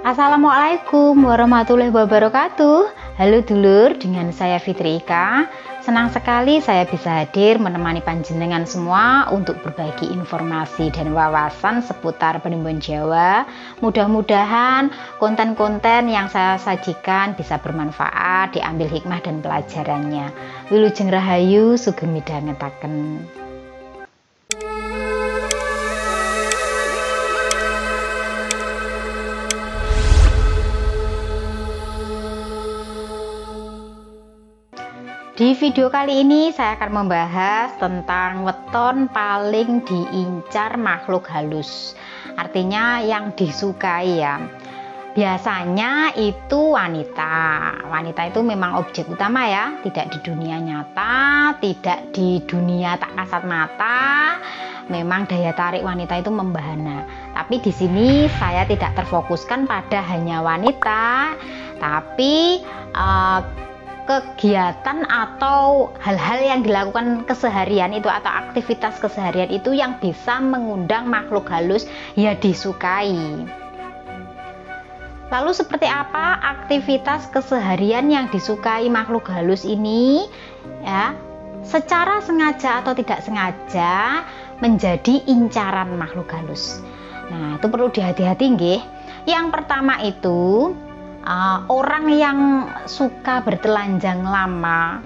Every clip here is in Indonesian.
Assalamualaikum warahmatullahi wabarakatuh. Halo dulur, dengan saya Fitri Ika. Senang sekali saya bisa hadir menemani panjenengan semua untuk berbagi informasi dan wawasan seputar Penimbun Jawa. Mudah-mudahan konten-konten yang saya sajikan bisa bermanfaat, diambil hikmah dan pelajarannya. Wilujeng Rahayu, sugeng midhangetaken. Di video kali ini saya akan membahas tentang weton paling diincar makhluk halus. Artinya yang disukai ya. Biasanya itu wanita. Wanita itu memang objek utama ya, tidak di dunia nyata, tidak di dunia tak kasat mata. Memang daya tarik wanita itu membahana. Tapi di sini saya tidak terfokuskan pada hanya wanita, tapi kegiatan atau hal-hal yang dilakukan keseharian itu atau aktivitas keseharian itu yang bisa mengundang makhluk halus ya disukai. Lalu seperti apa aktivitas keseharian yang disukai makhluk halus ini ya? Secara sengaja atau tidak sengaja menjadi incaran makhluk halus. Nah, itu perlu dihati-hati nggih. Yang pertama itu orang yang suka bertelanjang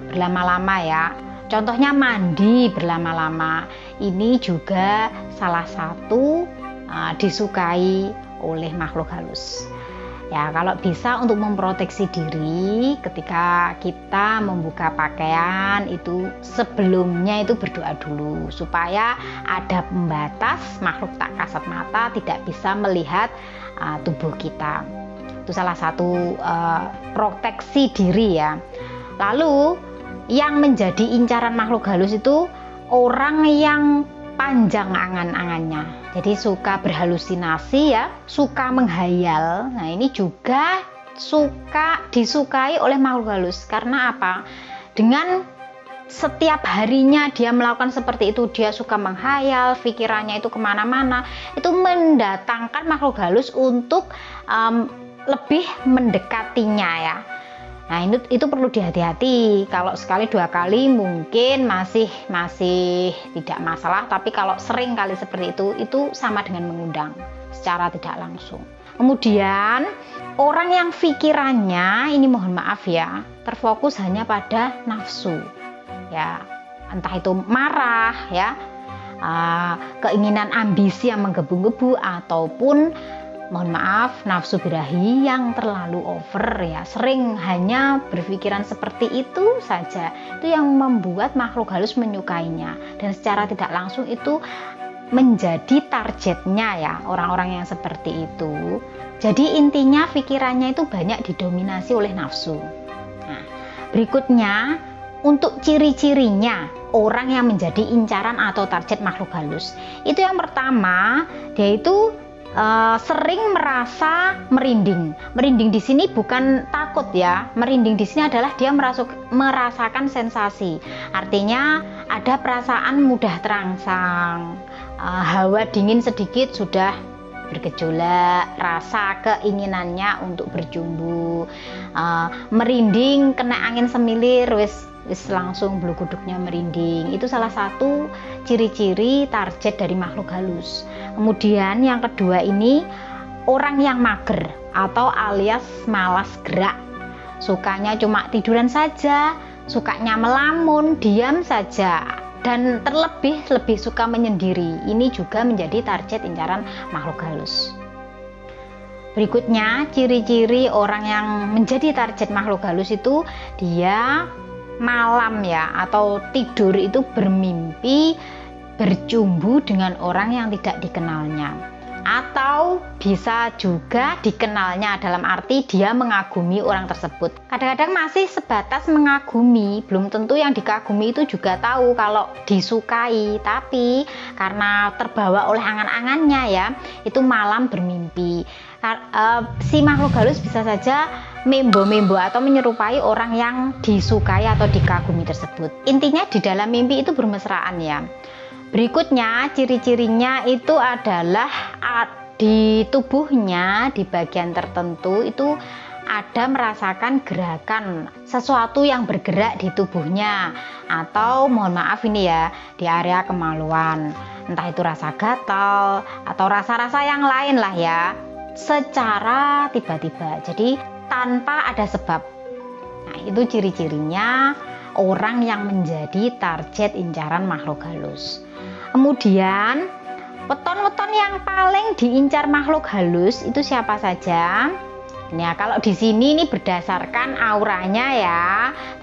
berlama-lama ya, contohnya mandi berlama-lama, ini juga salah satu disukai oleh makhluk halus ya. Kalau bisa untuk memproteksi diri ketika kita membuka pakaian itu sebelumnya itu berdoa dulu supaya ada pembatas makhluk tak kasat mata tidak bisa melihat tubuh kita. Itu salah satu proteksi diri ya. Lalu yang menjadi incaran makhluk halus itu orang yang panjang angan-angannya, jadi suka berhalusinasi ya, suka menghayal. Nah, ini juga disukai oleh makhluk halus. Karena apa? Dengan setiap harinya dia melakukan seperti itu, dia suka menghayal, pikirannya itu kemana-mana, itu mendatangkan makhluk halus untuk lebih mendekatinya ya. Nah, itu perlu dihati-hati. Kalau sekali dua kali mungkin masih tidak masalah, tapi kalau sering kali seperti itu sama dengan mengundang secara tidak langsung. Kemudian orang yang pikirannya ini mohon maaf ya, terfokus hanya pada nafsu ya, entah itu marah ya, keinginan ambisi yang menggebu-gebu, ataupun mohon maaf nafsu birahi yang terlalu over ya, sering hanya berpikiran seperti itu saja. Itu yang membuat makhluk halus menyukainya, dan secara tidak langsung itu menjadi targetnya ya, orang-orang yang seperti itu. Jadi intinya pikirannya itu banyak didominasi oleh nafsu. Nah, berikutnya untuk ciri-cirinya orang yang menjadi incaran atau target makhluk halus, itu yang pertama dia itu sering merasa merinding. Merinding di sini bukan takut ya. Merinding di sini adalah dia merasakan sensasi. Artinya ada perasaan mudah terangsang, hawa dingin sedikit sudah bergejolak, rasa keinginannya untuk berjumbu, merinding kena angin semilir wis langsung bulu kuduknya merinding. Itu salah satu ciri-ciri target dari makhluk halus. Kemudian yang kedua ini orang yang mager atau alias malas gerak, sukanya cuma tiduran saja, sukanya melamun, diam saja, dan lebih suka menyendiri. Ini juga menjadi target incaran makhluk halus. Berikutnya ciri-ciri orang yang menjadi target makhluk halus itu dia malam ya atau tidur itu bermimpi berjumbu dengan orang yang tidak dikenalnya, atau bisa juga dikenalnya dalam arti dia mengagumi orang tersebut. Kadang-kadang masih sebatas mengagumi, belum tentu yang dikagumi itu juga tahu kalau disukai, tapi karena terbawa oleh angan-angannya ya, itu malam bermimpi. Si makhluk halus bisa saja membo-membo atau menyerupai orang yang disukai atau dikagumi tersebut. Intinya di dalam mimpi itu bermesraan ya. Berikutnya ciri-cirinya itu adalah di tubuhnya, di bagian tertentu itu ada merasakan gerakan sesuatu yang bergerak di tubuhnya, atau mohon maaf ini ya, di area kemaluan, entah itu rasa gatal atau rasa-rasa yang lain lah ya, secara tiba-tiba, jadi tanpa ada sebab. Nah, itu ciri-cirinya orang yang menjadi target incaran makhluk halus. Kemudian weton-weton yang paling diincar makhluk halus itu siapa saja? Nah, kalau di sini ini berdasarkan auranya ya,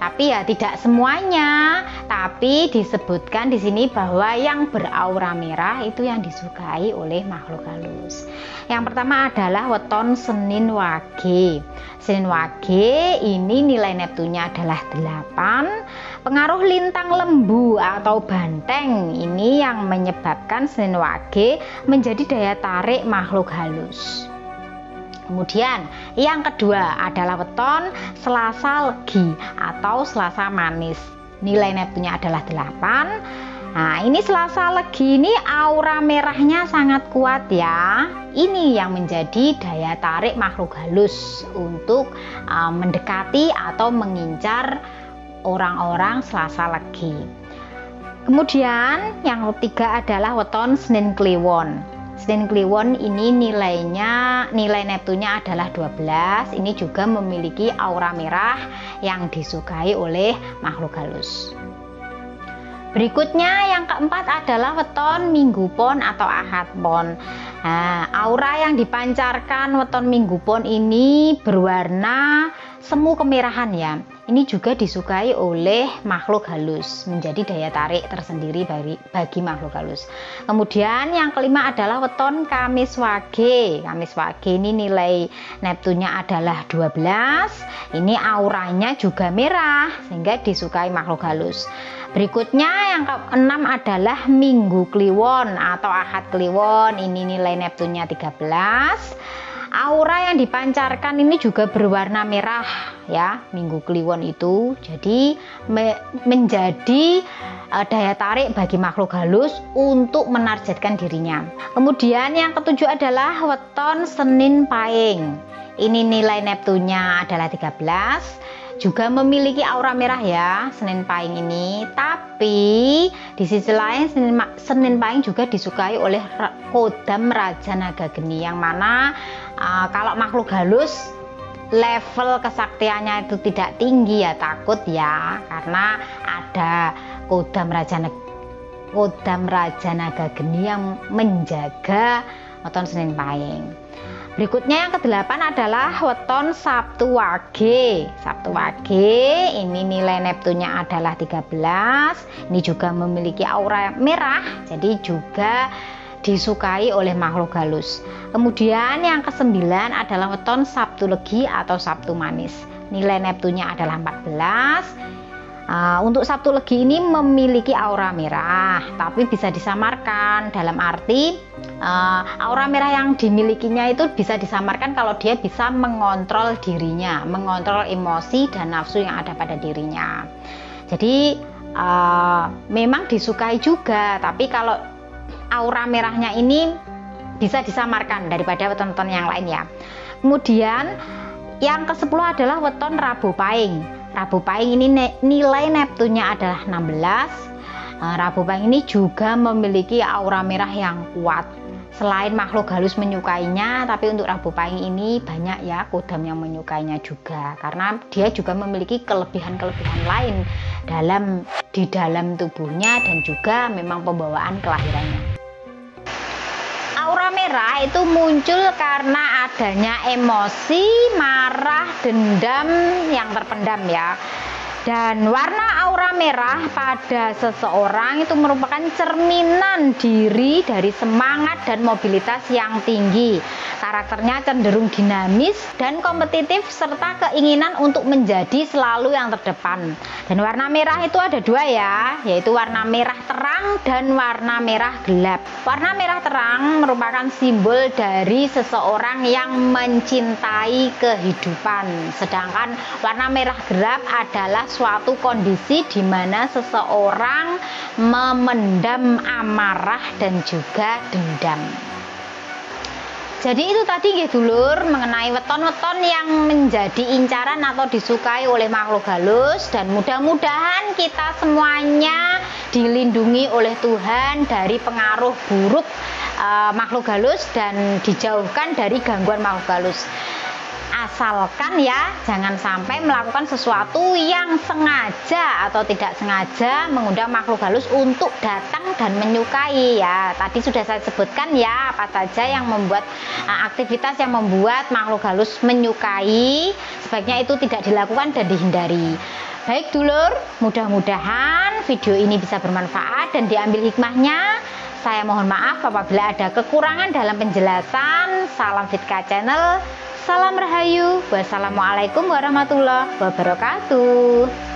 tapi ya tidak semuanya. Tapi disebutkan di sini bahwa yang beraura merah itu yang disukai oleh makhluk halus. Yang pertama adalah weton Senin Wage. Senin Wage ini nilai Neptunnya adalah 8. Pengaruh lintang lembu atau banteng ini yang menyebabkan Senin Wage menjadi daya tarik makhluk halus. Kemudian yang kedua adalah weton Selasa Legi atau Selasa Manis. Nilai Neptunnya adalah 8. Nah, ini Selasa Legi ini aura merahnya sangat kuat ya. Ini yang menjadi daya tarik makhluk halus untuk mendekati atau mengincar orang-orang Selasa Legi. Kemudian yang ketiga adalah weton Senin Kliwon. Senin Kliwon ini nilai Neptunnya adalah 12. Ini juga memiliki aura merah yang disukai oleh makhluk halus. Berikutnya yang keempat adalah weton Minggu Pon atau Ahad Pon. Nah, aura yang dipancarkan weton Minggu Pon ini berwarna semu kemerahan ya. Ini juga disukai oleh makhluk halus, menjadi daya tarik tersendiri bagi makhluk halus. Kemudian yang kelima adalah weton Kamis Wage. Kamis Wage ini nilai Neptunnya adalah 12. Ini auranya juga merah sehingga disukai makhluk halus. Berikutnya yang keenam adalah Minggu Kliwon atau Ahad Kliwon. Ini nilai Neptunnya 13. Aura yang dipancarkan ini juga berwarna merah ya, Minggu Kliwon itu. Jadi menjadi daya tarik bagi makhluk halus untuk menargetkan dirinya. Kemudian yang ketujuh adalah weton Senin Pahing. Ini nilai Neptunnya adalah 13. Juga memiliki aura merah ya Senin Pahing ini, tapi di sisi lain Senin Pahing juga disukai oleh Kodam Raja Naga Geni, yang mana kalau makhluk halus level kesaktiannya itu tidak tinggi ya, takut ya, karena ada Kodam Raja Naga Geni yang menjaga weton Senin Pahing. Berikutnya yang kedelapan adalah weton Sabtu Wage. Sabtu Wage ini nilai Neptunnya adalah 13. Ini juga memiliki aura merah, jadi juga disukai oleh makhluk halus. Kemudian yang kesembilan adalah weton Sabtu Legi atau Sabtu Manis. Nilai Neptunnya adalah 14. Untuk Sabtu Legi ini memiliki aura merah, tapi bisa disamarkan, dalam arti aura merah yang dimilikinya itu bisa disamarkan kalau dia bisa mengontrol dirinya, mengontrol emosi dan nafsu yang ada pada dirinya. Jadi memang disukai juga, tapi kalau aura merahnya ini bisa disamarkan daripada weton-weton yang lain ya. Kemudian yang ke-10 adalah weton Rabu Pahing. Rabu Pahing ini nilai Neptunnya adalah 16. Rabu Pahing ini juga memiliki aura merah yang kuat. Selain makhluk halus menyukainya, tapi untuk Rabu Pahing ini banyak ya kodam yang menyukainya juga, karena dia juga memiliki kelebihan-kelebihan lain di dalam tubuhnya dan juga memang pembawaan kelahirannya. Aura merah itu muncul karena adanya emosi, marah, dendam yang terpendam ya. Dan warna aura merah pada seseorang itu merupakan cerminan diri dari semangat dan mobilitas yang tinggi. Karakternya cenderung dinamis dan kompetitif serta keinginan untuk menjadi selalu yang terdepan. Dan warna merah itu ada dua ya, yaitu warna merah terang dan warna merah gelap. Warna merah terang merupakan simbol dari seseorang yang mencintai kehidupan. Sedangkan warna merah gelap adalah suatu kondisi di mana seseorang memendam amarah dan juga dendam. Jadi itu tadi nggih dulur mengenai weton-weton yang menjadi incaran atau disukai oleh makhluk halus, dan mudah-mudahan kita semuanya dilindungi oleh Tuhan dari pengaruh buruk makhluk halus dan dijauhkan dari gangguan makhluk halus. Asalkan ya jangan sampai melakukan sesuatu yang sengaja atau tidak sengaja mengundang makhluk halus untuk datang dan menyukai ya. Tadi sudah saya sebutkan ya apa saja yang membuat aktivitas yang membuat makhluk halus menyukai, sebaiknya itu tidak dilakukan dan dihindari. Baik dulur, mudah-mudahan video ini bisa bermanfaat dan diambil hikmahnya. Saya mohon maaf apabila ada kekurangan dalam penjelasan. Salam Fitka Channel. Salam Rahayu. Wassalamualaikum warahmatullahi wabarakatuh.